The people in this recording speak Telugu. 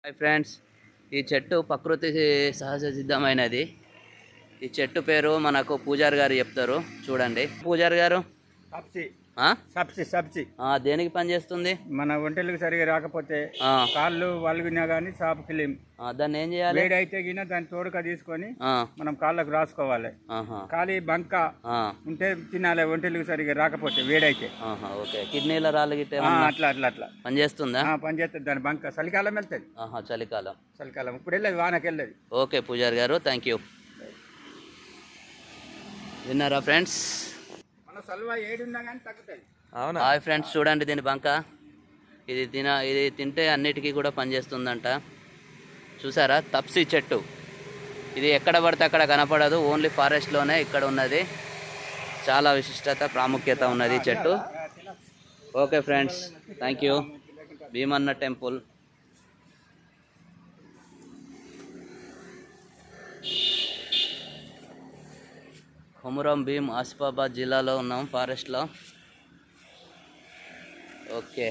హాయ్ ఫ్రెండ్స్, ఈ చెట్టు ప్రకృతి సహజ సిద్ధమైనది. ఈ చెట్టు పేరు మనకు పూజారి గారు చెప్తారు. చూడండి పూజారి గారు. సబ్సి ఆ? సబ్సి సబ్సి దేనికి పనిచేస్తుంది? మన ఒంటెలకు సరిగా రాకపోతే కాళ్ళు వలిగినా కానీ సాపు క్లీం దాన్ని ఏం చేయాలి? వేడైతే గిన దాన్ని తోడుక తీసుకొని మనం కాళ్ళకు రాసుకోవాలి. ఖాళీ బంక ఉంటే తినాలి ఒంటెలకు సరిగా రాకపోతే వేడైతే. ఓకే, కిడ్నీల రాళ్ళు గిట్ట అట్లా అట్లా అట్లా పనిచేస్తుందా? పనిచేస్తుంది. దాని బంక చలికాలం వెళ్తుంది. చలికాలం ఇప్పుడు వెళ్ళదు, వానకి వెళ్ళదు. ఓకే పూజారి గారు, థ్యాంక్ యూ. విన్నారా ఫ్రెండ్స్? మన సల్వా ఏడున్నా కానీ తగ్గుతుంది. హాయ్ ఫ్రెండ్స్, చూడండి దీని బంక. ఇది తింటే అన్నిటికీ కూడా పనిచేస్తుందంట. చూసారా, తప్సి చెట్టు. ఇది ఎక్కడ పడితే అక్కడ కనపడదు, ఓన్లీ ఫారెస్ట్లోనే ఇక్కడ ఉన్నది. చాలా విశిష్టత ప్రాముఖ్యత ఉన్నది ఈ చెట్టు. Okay friends, thank you. Bheemanna temple. Komuram Bheem Asifabad జిల్లాలో ఉన్నాం, ఫారెస్ట్లో. ఓకే.